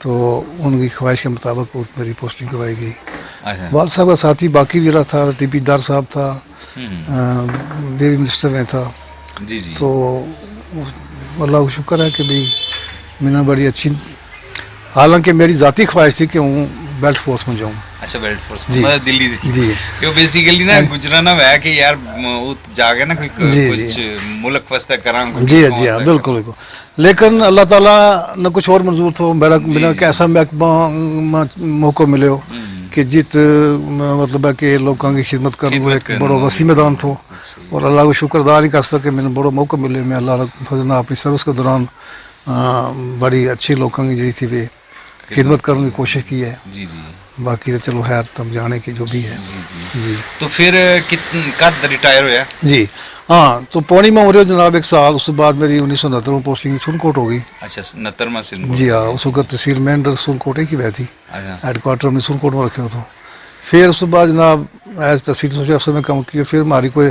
تو ان کی خواہش کے مطابق وہ میری پوسٹنگ کروائی گئی. اچھا. والد صاحب کا ساتھی باقی بھی تھا, ٹی پی دار صاحب تھا, بیبی منسٹر میں تھا. جی جی. تو اللہ کا شکر ہے کہ بھئی میں نے بڑی اچھی, حالانکہ میری ذاتی خواہش تھی کہ ہوں بیلٹ فورس میں جاؤں. اچھا بیلٹ فورس جی. میں دلی جی کہ بیسیکلی نا گجرانا ہے کہ یار جا کے نا کوئی جی کچھ ملک واسطے کراں. جی جی ہاں بالکل بالکل. لیکن اللہ تعالیٰ نے کچھ اور منظور تھو میرا کہ ایسا موقع ملے ہو کہ جت مطلب ہے کہ لوگوں کی خدمت کروں وہ ایک بڑا وسیع میدان تھو, اور اللہ کو شکر ادا نہیں کر سکے میں نے بڑا موقع ملے. میں اللہ فضل اپنی سروس کے دوران بڑی اچھی لوگوں کی جی تھی وہ خدمت کرنے کی کوشش کی ہے. جی جی. باقی تو چلو خیر تم جانے کی جو بھی ہے. جی. تو پھر کب ریٹائر ہوا؟ جی ہاں, تو پونی میں ہو رہے ہو جناب 1 سال. اس کے بعد میری 1969 میں پوسٹنگ سن کوٹ ہو گئی. اچھا 69 میں سن کوٹ. جی ہاں, اس وقت تحصیل مینڈر سن کوٹ کی وی تھی, ہیڈ کوارٹر میں سن کوٹ میں رکھے ہو تو. پھر اس کے بعد جناب ایز تحصیل سوچے افسر میں کام کیا. پھر ہماری کوئی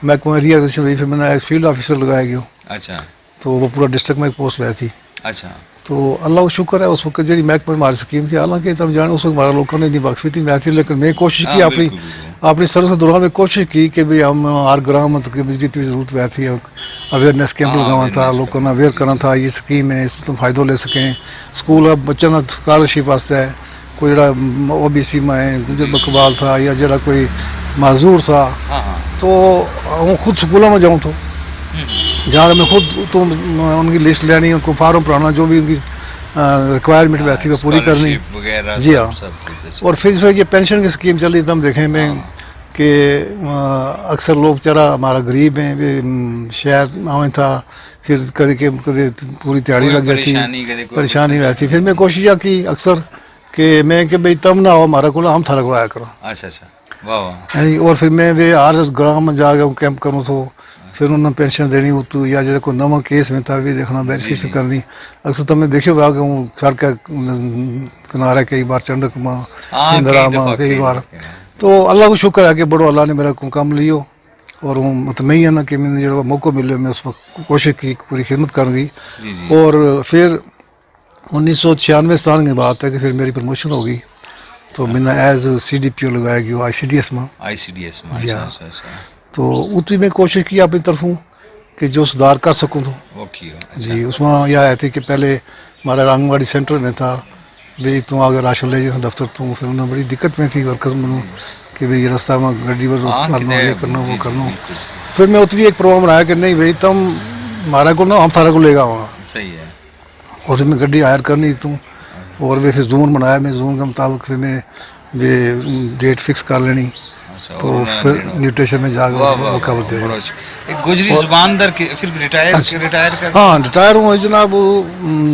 محکمہ ریئرگزیشن رہی, پھر میں نے ایز فیلڈ آفیسر لگایا گیا. اچھا. تو وہ پورا ڈسٹرکٹ میں ایک پوسٹ وی تھی. اچھا. تو اللہ کا شکر ہے اس وقت جی محکمہ ہماری اسکیم تھی, حالانکہ تم جانے اس وقت ہمارے لوگوں نے اتنی واقفی تھی میں تھی, لیکن میں کوشش کی اپنی سروس کے دوران میں کوشش کی کہ بھئی ہم ہر گرام کی جتنی ضرورت وی تھی اویئرنیس کیمپ لگانا تھا, لوگوں نے اویئر کرنا تھا یہ اسکیم ہے, اس میں تم فائدہ لے سکیں. اسکول اب بچوں نے اسکالرشپ واسطے ہے, کوئی جڑا او بی سی میں گجر بقبال تھا یا جڑا کوئی معذور تھا, تو ہوں خود سکولوں میں جاؤں تو جہاں میں خود تو ان کی لسٹ لینی, ان کو فارم پڑھانا, جو بھی ان کی ریکوائرمنٹ وی تھی وہ پوری کرنی. جی ہاں. اور پھر یہ پینشن کی اسکیم چل رہی تھی, ہم دیکھیں میں کہ اکثر لوگ چرا ہمارا غریب ہیں, شہر آئیں تھا, پھر کدی پوری تیاری لگ جاتی, پریشانی رہتی. پھر میں کوشش کی اکثر کہ میں کہ بھئی تم نہ ہو ہمارا کو, ہم تھارا کو آیا کرو. اچھا اچھا واہ. اور پھر میں ہر گرام میں جا کے کیمپ کروں تو پھر انہوں نے پینشن دینی ہوتی, یا جڑا کوئی نواں کیس میں تھا بھی دیکھنا ویریفیکیشن کرنی. اکثر تم نے دیکھے ہوا کہ ہوں سڑک کنارے کئی بار چنڈک ماں اندرا ماں کئی بار. تو اللہ کو شکر ہے کہ بڑو اللہ نے میرا کام لیو, اور وہ مطمئن ہے نا کہ میں نے جو موقع ملے میں اس وقت کوشش کی پوری خدمت کروں گی. اور پھر 1996 کی بات ہے کہ پھر میری پروموشن ہو گئی, تو میں نے ایز سی ڈی پی او لگایا گیا آئی سی ڈی ایس میں. جی ہاں. تو اتنی میں کوشش کی اپنی طرفوں کہ جو سدھار کر سکوں تو. جی اس میں یہ آیا تھی کہ پہلے ہمارا آنگن سینٹر میں تھا بھئی تو اگر راشن لے جائے دفتر تو, پھر انہوں نے بڑی دقت میں تھی ورکرز منوں کہ بھئی رستہ میں گڈی پر کرنا, یہ کرنا وہ کرنا. پھر میں اتنی ایک پروگرام بنایا کہ نہیں بھئی تم ہمارا کو نہ ہم سارا کو لے گا وہاں. صحیح ہے. اور پھر میں گڈی ہائر کرنی توں, اور وہ پھر زون بنایا, میں زون کے مطابق پھر میں ڈیٹ فکس کر لینی, تو پھر نیوٹریشن میں جا کے خبر دے رہا. گوجری زبان در پھر ریٹائر کر. ہاں ریٹائر ہوں جناب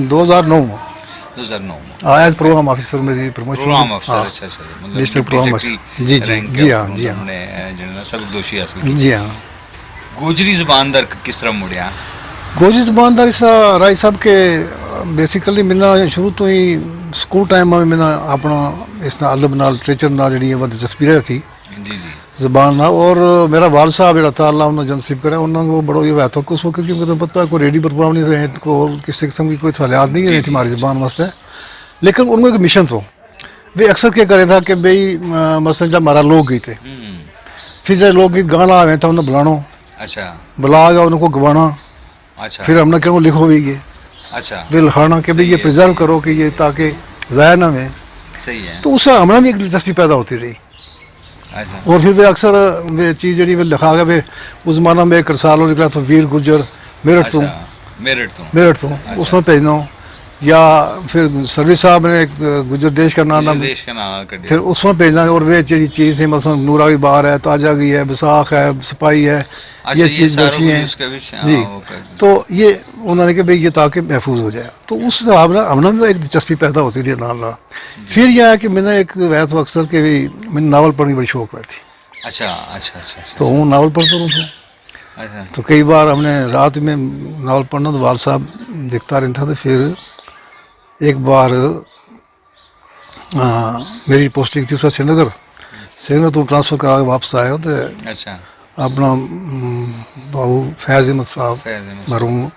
2009 میں. 2009 ایز پروگرام آفیسر میری پروموشن. پروگرام افسر. اچھا اچھا. District program officer. جی جی جی ہاں جی ہاں. نے سبق دوشی حاصل کی. جی ہاں. گوجری زبان در کس طرح مڑیا؟ گوجری زبان در اس رائے صاحب کے بیسیکلی میرا شروع تو ہی سکول ٹائم میں میرا اپنا اس طرح ادب نال لٹریچر نال جی دلچسپی رہی تھی. جی جی. زبان. اور میرا والد صاحب جڑا تھا اللہ انہوں نے جنصیب کرا, انہوں کو بڑا یہ ہوا تھا کہ اس وقت کیونکہ تمہیں پتہ ہے کوئی ریڈیو پر پروگرام نہیں رہے, کو اور کسی قسم کی کوئی سوالیات نہیں رہی تھی ہماری زبان واسطے, لیکن ان کو ایک مشن تھا. وہ اکثر کیا کرے تھا کہ بھئی مثلا جب ہمارا لوک گیت ہے, پھر جب لوک گیت گانا آئے تھا انہیں بلانا. اچھا. بلا گیا ان کو گوانا. اچھا. پھر ہم نے کہ وہ لکھو بھی گئے. اچھا. پھر لکھانا کہ بھئی یہ پرزرو کرو کہ یہ تاکہ ضائع نہ ہوئے. صحیح ہے. تو اس سے ہمیں بھی ایک دلچسپی پیدا ہوتی رہی. اور پھر وہ اکثر وہ چیز جڑی وہ لکھا گیا وہ اس زمانہ میں ایک رسالہ نکلا تو ویر گجر میرٹھ تو اس میں بھیجنا, یا پھر سروس صاحب نے ایک گجر دیش کا نام پھر اس میں بھیجنا. اور وہ جی چیز ہے مثلا نورا بھی باہر ہے, تاجا گی ہے, بساخ ہے, سپاہی ہے, یہ چیز درسی ہیں. جی. تو یہ انہوں نے کہ بھئی یہ تاکہ محفوظ ہو جائے. تو اس حساب سے ہم نے بھی ایک دلچسپی پیدا ہوتی تھی نال. پھر یہ ہے کہ میں نے ایک ویت اکثر کہ میں نے ناول پڑھنے کی بڑی شوق ہوئی تھی. اچھا اچھا اچھا. تو ہوں ناول پڑھتا رہوں تھا. تو کئی بار ہم نے رات میں ناول پڑھنا تو والد صاحب دیکھتا رہتا. تو پھر ایک بار میری پوسٹنگ تھی اس کا سری نگر تو ٹرانسفر کرا کے واپس آیا. تو اپنا بابو فیض احمد صاحب مرحوم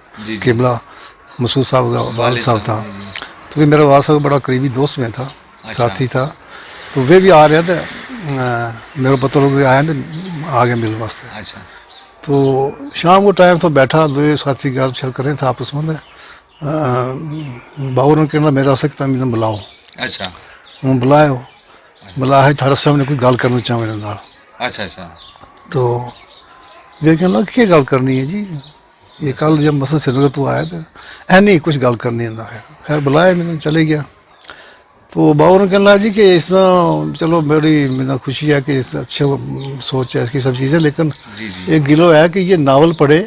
قبلہ مسعود صاحب کا والد صاحب تھا, تو میرا وار صاحب بڑا قریبی دوست میں تھا، ساتھی تھا، تو وہ بھی آ رہے تھے، میرے پتہ لوگ آئے تھے آگے ملنے واسطے. اچھا تو شام کو ٹائم تو بیٹھا دو ساتھی گل شل کریں تھے آپس میں. باور نے کہنا میرا سکتا مجھے بلاؤ. اچھا ہوں بلایا تھارے سامنے کوئی گل کرنا چاہ میرے نال. اچھا اچھا تو یہ کہنے لگا کیا گل کرنی ہے جی، یہ کل جب مسئلہ سری نگر تو آیا تھا نہیں کچھ گل کرنی ہے. خیر بلایا میں نے چلے گیا. تو باور نے کہنے لگا جی کہ اس طرح چلو بڑی میرا خوشی ہے کہ اس اچھے سوچ ہے اس کی سب چیزیں، لیکن جی جی ایک گلو ہے کہ یہ ناول پڑھے،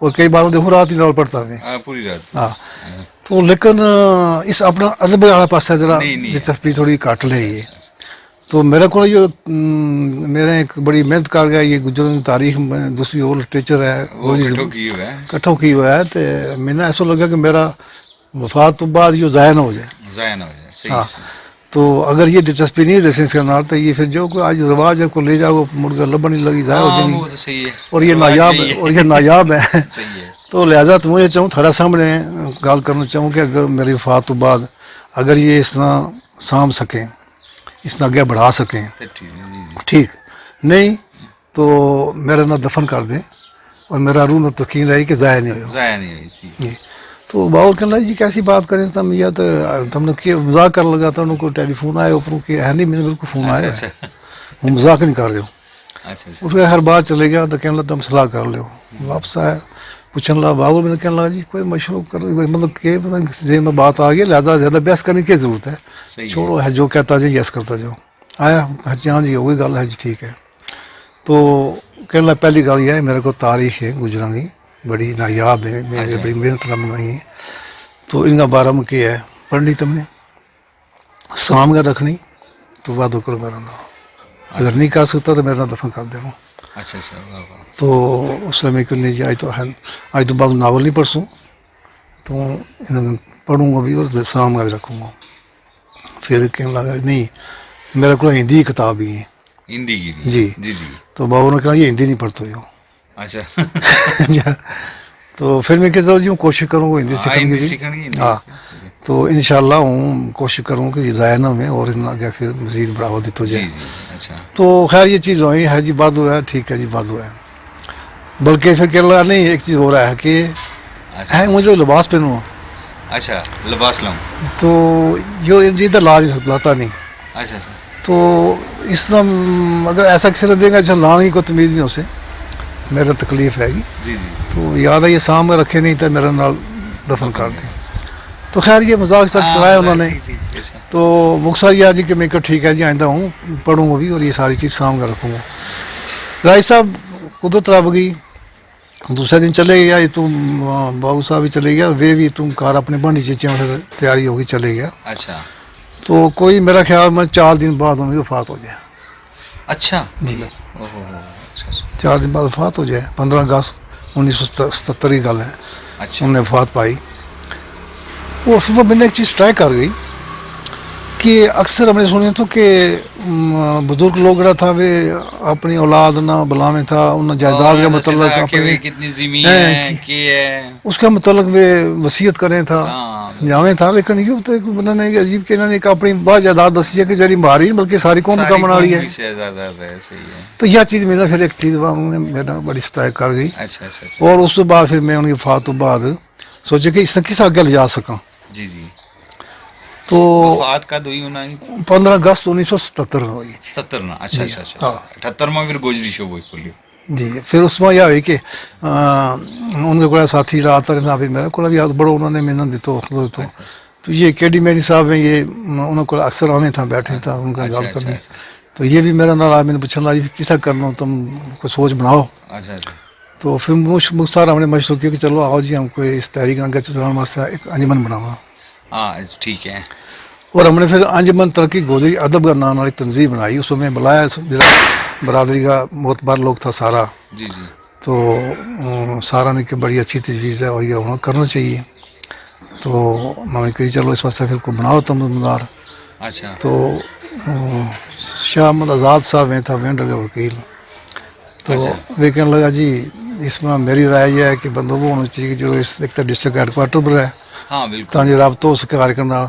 اور کئی بار دیکھو رات ہی ناول پڑھتا ہے. پوری رات. ہاں تو لیکن اس اپنا ادب والا پاس ہے ذرا نہیں. دلچسپی تھوڑی کٹ لے. یہ تو میرے کو یہ میرے ایک بڑی محنت کر گیا یہ گجروں کی تاریخ میں دوسری اور لٹریچر ہے کٹھوں کی ہوا ہے. تو میں نے ایسا لگا کہ میرا وفات تو بعد یہ ضائع نہ ہو جائے. ہاں تو اگر یہ دلچسپی نہیں ریسنس کا نال تو یہ پھر جو کوئی آج رواج ہے کو لے جاؤ مڑ کر لبن نہیں لگی ضائع ہو جائے گی، اور یہ نایاب ہے. تو لہٰذا تو مجھے چاہوں تھوڑا سامنے گال کرنا چاہوں کہ اگر میری وفات تو بعد اگر یہ اس طرح سانبھ سکیں، اس طرح آگے بڑھا سکیں ٹھیک، نہیں تو میرا نہ دفن کر دیں اور میرا روح نہ تسکین رہے کہ ضائع نہیں ہو. تو باور کہنے لگا جی کیسی بات کریں تم، یا تو تم نے کیا مذاق کر لگا تھا، انہوں کو ٹیلی فون آیا اوپروں کہ ہے نہیں میرے بالکل فون آیا ہے، وہ مذاق نہیں کر رہے ہو. اس کے ہر بار چلے گیا تو کہنے لگا تم صلاح کر لو. واپس آیا پوچھنے لگا باور میں نے کہنے لگا جی کوئی مشورہ کر مطلب کہ ذہن میں بات آ گئی، لہٰذا زیادہ بحث کرنے کی ضرورت ہے، چھوڑو ہے جو کہتا جی یس کرتا جاؤ. آیا ہاں جی وہی گل ہے جی ٹھیک ہے. تو کہنے لگا پہلی گل یہ ہے میرے کو تاریخ ہے گجراں کی بڑی نایاب ہے، میں بڑی محنت نہ منگائی ہے، تو ان کا بارہ میں کیا ہے پڑھنی تم نے سام کا رکھنی تو وعدہ کرو میرا نام، اگر نہیں کر سکتا تو میرا نام دفن کر دینا. تو اس میں کرنے جی آج تو بعد ناول نہیں پڑھسوں تو پڑھوں گا بھی اور سام کا بھی رکھوں گا. پھر کہنے لگا نہیں میرے کو ہندی کتاب بھی ہے ہندی کی جی. تو بابو نے کہا یہ ہندی نہیں پڑھتے ہو. اچھا تو پھر میں کہتا ہوں جی ہوں کوشش کروں گا ہندی سیکھنے کی. ہاں تو انشاءاللہ ہوں کوشش کروں کہ یہ ضائع نہ ہوئے اور ان آگے پھر مزید بڑھاوا دیتا جائے. تو خیر یہ چیز ہوئی ہے جی بات ہوا ہے ٹھیک ہے جی بات ہوا ہے. بلکہ پھر کہہ رہا نہیں ایک چیز ہو رہا ہے کہ مجھے لباس پہنوں. اچھا لباس لاؤں تو یہ جی ادھر لا نہیں سکتا لاتا نہیں. اچھا تو اس طرح اگر ایسا کسی نے دے گا اچھا لانے کی کوئی تمیز نہیں اسے میرا تکلیف ہے گی. تو یاد ہے یہ سامنے رکھے نہیں تو میرا نال دفن کر دیں. تو خیر یہ مذاق سب چلایا انہوں نے. تو مختصر یہ جی کہ میں کہا ٹھیک ہے جی آئندہ ہوں پڑھوں گا بھی اور یہ ساری چیز سامنے رکھوں گا. راج صاحب قدرت رب گئی دوسرے دن چلے گیا یہ تم بابو صاحب بھی چلے گیا وہ بھی تم کار اپنے بانڈی چیچیاں سے تیاری ہوگی چلے گیا. اچھا تو کوئی میرا خیال میں 4 دن بعد انہوں کی وفات ہو جائے. اچھا جی 4 دن بعد وفات ہو جائے 15 اگست 1977 کی گل ہے. انہوں نے وفات پائی. وہ پھر میں نے ایک چیز اسٹرائک کر گئی کہ اکثر ہم نے سنے تو کہ بزرگ لوگ رہا تھا وہ اپنی اولاد نہ بلاویں تھا انہیں جائیداد کا متعلق کتنی زمین ہے اس کا متعلق وہ وصیت کریں تھا سمجھاویں تھا. لیکن یہ ہوتا ہے کہ انہوں نے عجیب کہ انہوں نے اپنی بہت جائیداد دسی ہے کہ جڑی ماری نہیں بلکہ ساری قوم کا منا رہی ہے. تو یہ چیز میرا پھر ایک چیز انہوں نے میرا بڑی اسٹرائک کر گئی. اور اس کے بعد پھر میں ان کی وفات تو بعد سوچے کہ اس نے کس آگے لے جا سکا. جی جی تو وفات کا 15 اگست 1977 ہوئی. 77 نا اچھا اچھا 78 میں پھر گوجری شو ہوئی کھولی جی. پھر اس میں یہ ہوئی کہ ان کے کوئی ساتھی آتا رہتا پھر میرے کو بھی یاد بڑا انہوں نے محنت دیتا تو یہ کیڈی میری صاحب ہیں یہ انہوں کو اکثر آنے تھا بیٹھے تھا ان کا گال کرنے. تو یہ بھی میرا نال میں نے پوچھا لا کیسا کرنا تم کوئی سوچ بناؤ. تو پھر مختار ہم نے مشورہ کیا کہ چلو آؤ جی ہم کوئی اس تحریک آگے چلانے واسطے ایک انجمن بناوا. ٹھیک ہے. اور ہم نے پھر انجمن ترقی گوجری ادب کا نام والی تنظیم بنائی. اس میں بلایا برادری کا معتبر لوگ تھا سارا. جی جی تو سارا نے کہ بڑی اچھی تجویز ہے اور یہ ہونا کرنا چاہیے. تو میں نے کہی چلو اس واسطے پھر کو بناؤ تم مدار. اچھا تو شاہ احمد آزاد صاحب ہیں تھا وینڈر کا وکیل. تو وہ کہنے لگا جی اس میں میری رائے یہ ہے کہ بندہ وہ ہونا چاہیے کہ جو اس ایک تو ڈسٹرکٹ ہیڈ کوارٹر پر ہے ہاں بالکل ਤਾਂ ਜੇ ਰੱਬ ਤੋਂ ਉਸ ਕਾਰਜਕ੍ਰਮ ਨਾਲ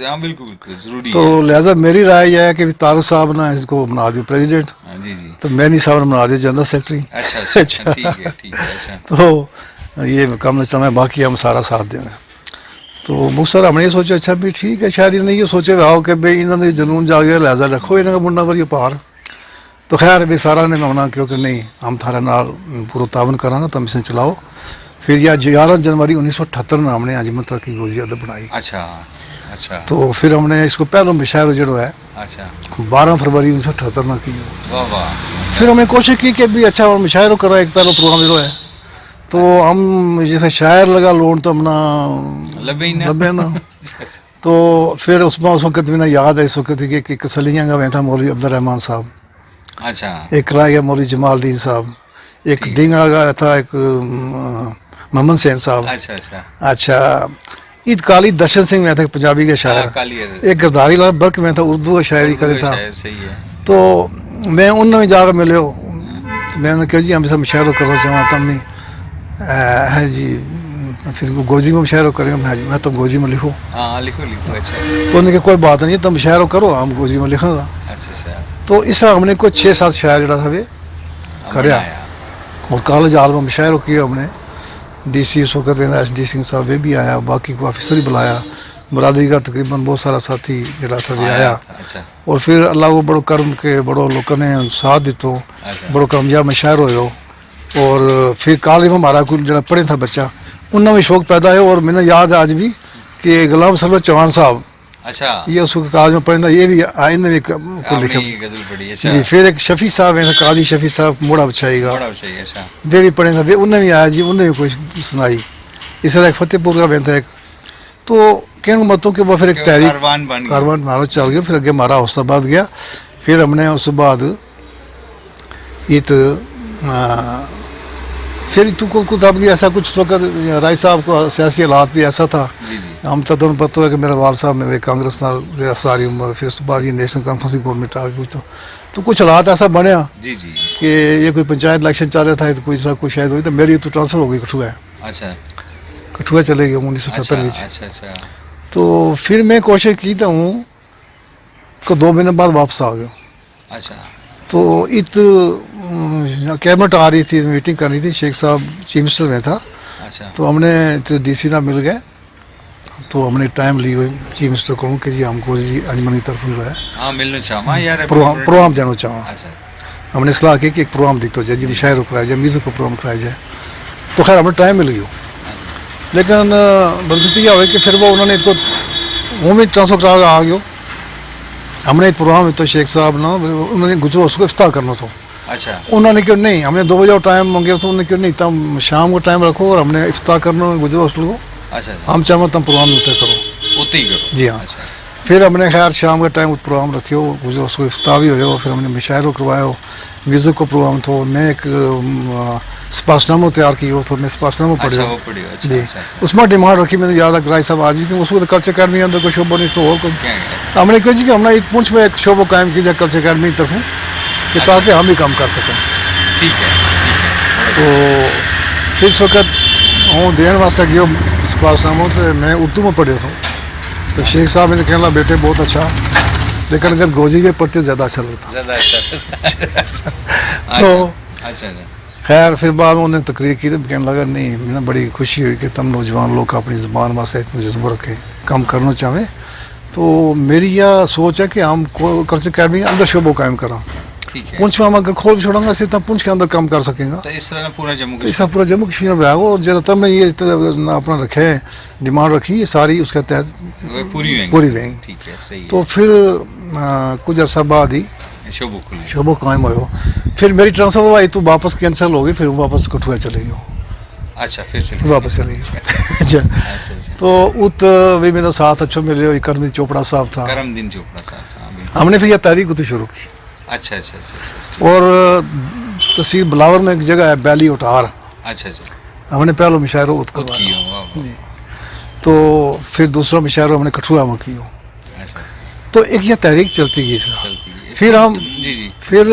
ہاں بالکل بالکل ضروری تو ہے لہٰذا میری رائے یہ ہے کہ طارق صاحب نا اس کو بنا دوں پریزیڈنٹ ہاں جی جی تو مینی صاحب نے بنا دیا جنرل سیکرٹری اچھا اچھا ٹھیک ہے اچھا تو یہ کم نہ چلنا ہے باقی ہم سارا ساتھ دیں گے تو مختصر ہم نے یہ سوچا اچھا بھی ٹھیک ہے شاید انہوں نے یہ سوچے ہوا ہو کہ بھائی انہوں نے جنون جا گیا لہٰذا رکھو انہوں کا منڈا کریے پار تو خیر بھی سارا نے منا کیونکہ نہیں ہم تھارے نال پورا تعاون کریں گے تو مشن چلاؤ پھر یا 11 جنوری 1978 میں ہم نے انجمن ترقی گوجری ادب بنائی اچھا اچھا تو پھر ہم نے اس کو پہلو مشاعرہ جو ہے اچھا 12 فروری 1978 میں کی واہ واہ پھر ہم نے کوشش کی کہ بھی اچھا مشاعرہ کرا ایک پہلو پروگرام جو ہے تو ہم جیسے شاعر لگا لون تو اپنا لبے نا تو پھر اس میں اس وقت بھی نا یاد ہے اس وقت کہ ایک سلیاں کا میں تھا مولوی عبد الرحمان صاحب اچھا ایک رائے گیا مولوی جمال الدین صاحب ایک ڈینگڑا کا تھا ایک محمد حسین صاحب اچھا اچھا اچھا عید کالی درشن سنگھ میں تھا پنجابی کا شاعر ایک گرداری لال برق میں تھا اردو کا شاعری کرے تھا تو میں ان میں جا کر ملے ہو تو میں نے کہا جی ہم سب مشاعرہ کرنا چاہوں تم نہیں ہے جی پھر گوجری میں مشاعرہ کریں گے میں تو گوجری میں لکھوں لکھو لکھو اچھا تو انہوں نے کہا کوئی بات نہیں تم مشاعرہ کرو ہم گوجری میں لکھوں گا تو اس طرح ہم نے کوئی 6-7 شاعر جڑا تھا وہ کریا اور کالج عال میں مشاعرہ کیا ہم نے ڈی سی اس وقت ایس ڈی سنگھ صاحب وہ بھی آیا باقی کو آفیسر بھی بلایا برادری کا تقریباً بہت سارا ساتھی جڑا تھا وہ آیا اور پھر اللہ کو بڑو کرم کے بڑو لوگوں نے ساتھ دیتو بڑو کامیاب مشاعرہ ہوئے اور پھر کالج میں ہمارا کوئی جڑا پڑھے تھا بچہ ان میں شوق پیدا ہے اور میں نے یاد ہے آج بھی کہ غلام سرور چوہان صاحب اچھا یہ اس وقت کالج میں پڑھے تھا یہ بھی آئین نے بھی لکھا جی پھر ایک شفیع صاحب ہیں قاضی شفیع صاحب موڑا بچھائی گا وہ بھی پڑھے تھا انہوں نے بھی آیا جی انہوں نے بھی کوئی سنائی اس طرح ایک فتح پور کا بہن تھا ایک تو کہنے متوں کہ وہ پھر ایک تحریک کاروان مارا چل گیا پھر اگے مارا حوصلہ آباد گیا پھر ہم نے اس کے بعد یہ تو پھر تو کچھ اب ایسا کچھ وقت رائے صاحب کو سیاسی حالات بھی ایسا تھا ہم تو تمہیں پتہ ہے کہ میرے والد صاحب میں کانگریس نال ساری عمر پھر اس کے بعد یہ نیشنل کانفرنس کی گورنمنٹ آ گئی تو کچھ حالات ایسا بنیا کہ یہ کوئی پنچایت الیکشن چل رہا تھا تو کوئی اس طرح کوئی شاید ہوئی تو میری تو ٹرانسفر ہو گئی کٹھوعہ اچھا کٹھوعہ چلے گئے 1977 تو پھر میں کوشش کی تو ہوں کہ 2 مہینے بعد واپس آ گیا اچھا تو کیبنٹ آ رہی تھی میٹنگ کرنی تھی شیخ صاحب چیف منسٹر میں تھا تو ہم نے ڈی سی نہ مل گئے تو ہم نے ٹائم لی ہوئی چیف منسٹر کو کہ جی ہم کو جی انجمن کی طرف جو ہے پروگرام دینا چاہوں ہم نے صلاح کی کہ ایک پروگرام دیکھتا جائے جی مشاعرہ کرایا جائے میوزک کا پروگرام کرایا جائے تو خیر ہمیں ٹائم مل گئی لیکن بدقسمتی یہ ہوئی کہ پھر وہ انہوں نے اس کو وہ بھی ٹرانسفر کرا آ گیا ہم نے ایک پروگرام تو شیخ صاحب نا انہوں نے گزرو اس کو افتتاح کرنا تھا اچھا انہوں نے کیوں نہیں ہم نے 2 بجے ٹائم مانگے تو انہوں نے کیوں نہیں تم شام کو ٹائم رکھو اور ہم نے افتتاح کرنا گزرو اس کو ہم چاہوں تم پروگرام اتنے کرو جی ہاں پھر ہم نے خیر شام کا ٹائم پروگرام رکھے ہو گزرو اس کو افتتاح بھی ہوئے ہو پھر ہم نے مشاعرہ کروایا ہو میوزک کا پروگرام تھا میں ایک سپاش نامہ تیار کی ہو تو میں سپاش نامہ پڑھی جی اس میں ڈیمانڈ رکھی میں نے یاد ہے رائے صاحب آج بھی کہ اس وقت کلچر اکیڈمی کے اندر کوئی شعبہ نہیں تو اور کوئی ہم نے کہا جی کہ ہم نے پونچھ میں ایک شعبہ قائم کیا جائے کلچر اکیڈمی کی طرف کہ تاکہ ہم بھی کام کر سکیں تو پھر اس وقت ہوں دین واسطے گیا سپاش نامہ تو میں اردو میں پڑھے تھا تو شیخ صاحب نے کہنا بیٹے بہت اچھا لیکن اگر گوجری میں پڑھتے زیادہ اچھا لگتا تو خیر پھر بعد انہوں نے تقریر کی تو کہنے لگا نہیں میں بڑی خوشی ہوئی کہ تم نوجوان لوگ اپنی زبان واسطے اتنا جذبہ رکھیں کام کرنا چاہیں تو میری یہ سوچ ہے کہ ہم کلچر اکیڈمی کے اندر شعبہ قائم کریں پونچھ میں ہم اگر کھول چھوڑیں گا صرف پونچھ کے اندر کام کر سکیں گا اس طرح پورا جموں کشمیر میں آگو جب تم نے یہ اپنا رکھے ڈیمانڈ رکھی یہ ساری اس کے تحت پوری ہوئیں تو پھر کچھ عرصہ بعد ہی شعبہ قائم ہوئے ہو پھر میری ٹرانسفر ہوا تو واپس کینسل ہو گئی پھر واپس کٹھوعہ چلے گئے ہو اچھا پھر واپس چلے گئے اچھا تو ات بھی میرا ساتھ اچھا ملے کرم دین چوپڑا صاحب تھا ہم نے پھر یہ تحریک تو شروع کی اچھا اور تحصیل بلاور میں ایک جگہ ہے بیلی اٹھار ہم نے پہلا مشاعرہ ات کروایا جی تو پھر دوسرا مشاعرہ ہم نے کٹھوعہ میں کی ہو تو ایک یہ تحریک چلتی گئی اس پھر ہم پھر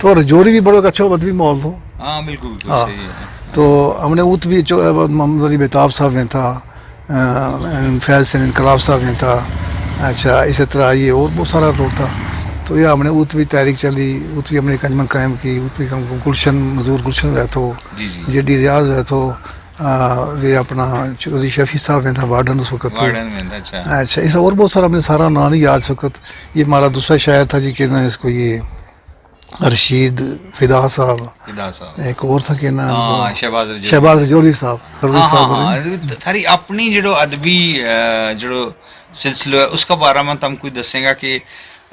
تو رجوری بھی بڑا اچھا بدوی ماحول تھا. ہاں بالکل بالکل ہاں. صحیح ہے. تو ہم نے اوت بھی محمد علی بیتاب صاحب میں تھا, فیض حسین انقلاب صاحب میں تھا. اچھا اسی طرح یہ اور بہت سارا لوگ تھا. تو یہ ہم نے اوت بھی تحریک چلی, اوت بھی ہم نے ایک انجمن قائم کی. اوت بھی گلشن مزدور گلشن ہوئے تو جی جی جے ڈی ریاض ہوئے تو یہ اپنا چودھری شفیع صاحب میں تھا وارڈن اس وقت. وارڈن میں تھا. اچھا اچھا اس اور بہت سارا ہم نے سارا نام نہیں یاد اس وقت. یہ ہمارا دوسرا شاعر تھا جی کہ نا اس کو یہ رشید فدا صاحب, فدا صاحب, ایک اور تھا کہ نا ہاں شہباز رجوری. شہباز رجوری صاحب. ہاں ہاں ہاں, تھاری اپنی جڑو ادبی جڑو سلسلہ ہے اس کا بارے میں تم کوئی دسیں گا کہ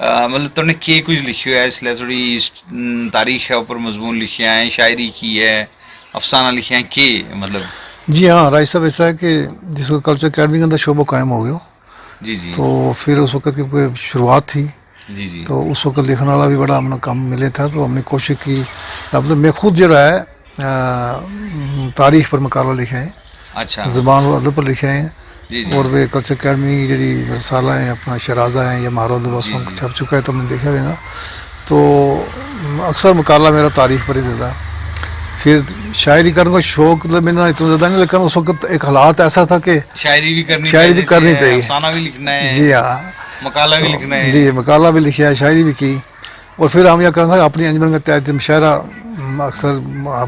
مطلب تم نے کیا کچھ لکھی ہے, اس لیے تھوڑی تاریخ ہے اوپر مضمون لکھے ہیں, شاعری کی ہے, افسانہ لکھے ہیں کہ مطلب. جی ہاں راج صاحب ایسا ہے کہ جس کو کلچر اکیڈمی کے اندر شعبہ قائم ہو گیا جی جی, تو پھر اس وقت کی کوئی شروعات تھی. جی جی, تو اس وقت لکھنے والا بھی بڑا ہم نے کام ملے تھا. تو ہم نے کوشش کی, مطلب میں خود جو ہے تاریخ پر مقالہ لکھے ہیں, اچھا زبان اور ادب پر لکھے ہیں. جی جی, اور وہ کلچر اکیڈمی کی جی رسالہ ہیں اپنا شرازہ ہیں یا مہارو ادب اس جی وقت جی, چھپ چکا ہے تو ہم نے دیکھا ہوئے گا. تو اکثر مقالہ میرا تاریخ پر ہی زیادہ. پھر شاعری کرنے کا شوق تو میں نے اتنا زیادہ نہیں, لیکن اس وقت ایک حالات ایسا تھا کہ شاعری بھی کرنی چاہیے, افسانہ بھی لکھنا ہے, جی ہاں, مقالہ بھی لکھنا ہے. جی مقالہ بھی لکھا, شاعری بھی کی. اور پھر ہم یہ کرنا تھا اپنی انجمن کے تحت مشاعرہ اکثر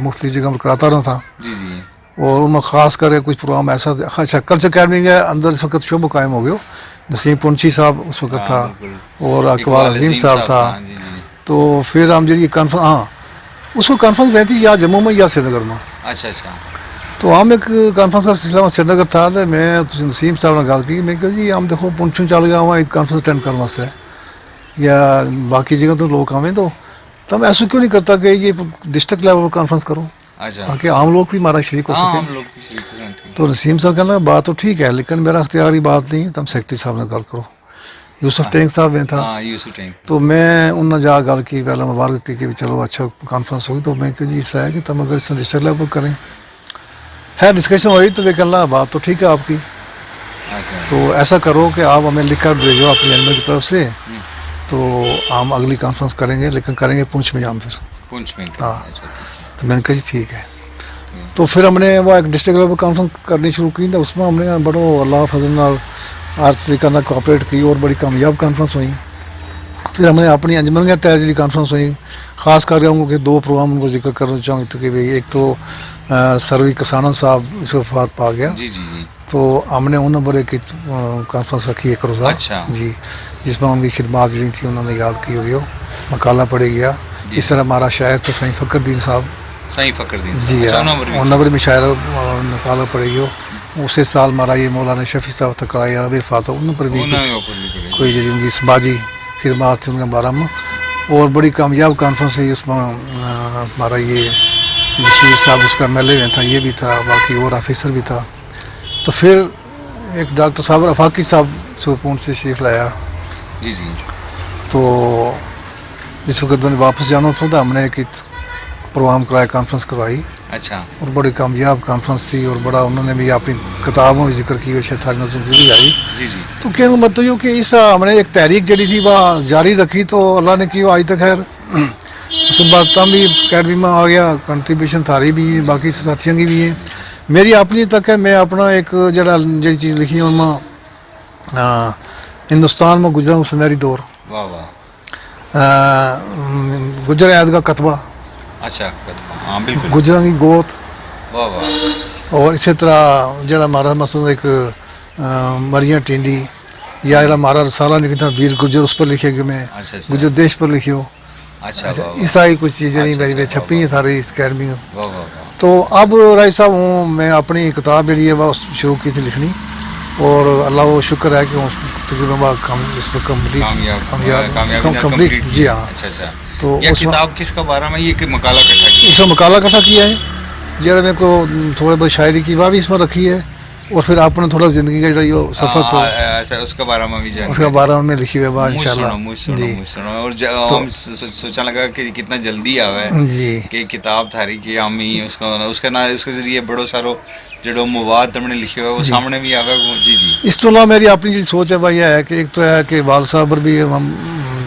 مختلف جگہ پر کراتا رہا تھا. جی جی, اور ان میں خاص کر کے کچھ پروگرام ایسا. اچھا کلچر اکیڈمی کے اندر اس وقت شعبہ قائم ہو گیا. نسیم پنچی صاحب اس وقت ہاں تھا, بالکل, اور اقبال عظیم صاحب تھا. جی جی, تو پھر ہم جو یہ کانفرنس, ہاں اس کو کانفرنس رہتی یا جموں میں یا سری نگر میں. اچھا اچھا, تو ہم ایک کانفرنس کا سلسلہ سری نگر تھا. تو میں نسیم صاحب نے گل کی, میں کہ جی ہم دیکھو پنچوں چل گیا ہوا کانفرنس اٹینڈ کرنے واسطے یا باقی جگہ تو لوگ آئیں, تو ہم ایسا کیوں نہیں کرتا کہ یہ ڈسٹرکٹ لیول پر کانفرنس کرو اچھا, تاکہ عام لوگ بھی ہمارا شریک ہو ہاں سکیں. ہم لوگ بھی شریک ہو سکتے ہیں. تو نسیم صاحب کہنا بات تو ٹھیک ہے, لیکن میرا اختیاری بات نہیں ہے, تم سیکرٹری صاحب نے گل کرو. یوسف ٹینک صاحب میں تھا. ہاں یوسف ٹینک, تو میں ان نے جا گل کی, پہلے مبارک دی کہ چلو اچھا کانفرنس ہوگی. تو میں کہ جی اس طرح ہے کہ تم اگر اس نے ڈسٹرکٹ لیول پر کریں ہے ڈسکشن ہوئی تو دیکھ اللہ بات تو ٹھیک ہے آپ کی. اچھا تو ایسا کرو کہ آپ ہمیں لکھ کر بھیجو اپنی انجمن کی طرف سے, تو ہم اگلی کانفرنس کریں گے, لیکن کریں گے پونچھ میں. ہم پھر پونچھ میں ہاں, اچھا تو میں نے کہا جی ٹھیک ہے. تو پھر ہم نے وہ ایک ڈسٹرکٹ لیول پر کانفرنس کرنی شروع کی. تو اس میں ہم نے بڑا اللہ فضل نال ہر طریقے نال کوآپریٹ کی اور بڑی کامیاب کانفرنس ہوئی. پھر ہم نے اپنی انجمن کے تحت جی کانفرنس ہوئی, خاص کر کے ہم کو کہ دو پروگرام ان کو ذکر کرنا چاہوں گا کہ بھائی ایک تو سروی کسانہ صاحب اس کو وفات پا گیا. جی جی جی, تو ہم نے انہوں پر ایک کانفرنس رکھی ایک روزہ. اچھا جی, جس میں ان کی خدمات جڑی تھیں انہوں نے یاد کی ہوئی ہو, مقالہ پڑھے گیا. اس طرح ہمارا شاعر تو سائیں فخر الدین صاحب, صحیح فخر الدین صاحب, جی اچھا, ہاں, انہوں پر بھی شاعر مقالہ پڑھے گی. اسی سال ہمارا یہ مولانا شفیع صاحب تکرایا وفات ہو, انہوں پر بھی کوئی جی ان کی سماجی خدمات تھیں ان کے بارے میں. اور بڑی کامیاب کانفرنس ہے. اس میں ہمارا یہ بشیر صاحب اس کا MLA میں تھا, یہ بھی تھا, باقی اور آفیسر بھی تھا. تو پھر ایک ڈاکٹر صاحب رفاقی صاحب سوپور سے تشریف لایا. جی جی, تو جس وقت میں نے واپس جانا تھا تو ہم نے ایک پروگرام کرایا, کانفرنس کروائی. اچھا, اور بڑی کامیاب کانفرنس تھی. اور بڑا انہوں نے بھی اپنی کتابوں میں ذکر کی, شیطان نظم بھی آئی. جی جی, تو کہنے کا مطلب یہ کہ اس طرح ہم نے ایک تحریک چلی تھی وہ جاری رکھی, تو اللہ نے کی وہ آج تک. خیر اس کے بعد تم بھی اکیڈمی میں آ گیا, کنٹریبیوشن تھاری بھی ہے, باقی ساتھیوں کی بھی ہے. میری اپنی تک ہے, میں اپنا ایک جڑی چیز لکھی ہے ان میں ہندوستان میں گزرا ہوں سنہری دور, واہ واہ, گجر عید کا کتبہ, اچھا, ہاں بالکل, گجراں کی گوت, واہ واہ, اور اسی طرح جڑا ہمارا مثلا ایک مریاں ٹینڈی, یا جڑا ہمارا رسالہ لکھا تھا ویر گجر, اس پر لکھے کہ میں اچھا اچھا, گجر دیش پر لکھیو. اچھا, اچھا عیسائی کچھ چیزیں میری چھپی ہیں ساری اس اکیڈمی میں. واہ واہ واہ, تو اب راج صاحب ہوں میں اپنی کتاب جڑی ہے وہ شروع کی تھی لکھنی, اور اللہ وہ شکر ہے کہ تقریباً اس پر کمپلیٹ. جی ہاں, اچھا اچھا. تو یہ اس کتاب کس کا بارہ میں, یہ کہ مقالہ کٹھا کیا, اس میں مقالہ اکٹھا کیا ہے, جڑا میرے کو تھوڑے بہت شاعری کی وہ بھی اس میں رکھی ہے, اور پھر آپ نے تھوڑا زندگی کا جو سفر تھا اچھا اس کے بارے میں بھی اس کا بارے میں لکھی ہوئی ہے انشاءاللہ. جی, اور ہم سوچنے لگا کہ کتنا جلدی آوا ہے جی, کہ کتاب تھاری کی ہم ہی اس کا نام اس کے ذریعے بڑو سارو جڑو مواد تم نے لکھے ہوا وہ سامنے بھی آوا. جی جی, اس تو علاوہ میری اپنی جو سوچ ہے وہ یہ ہے کہ ایک تو ہے کہ والد صاحب پر بھی ہم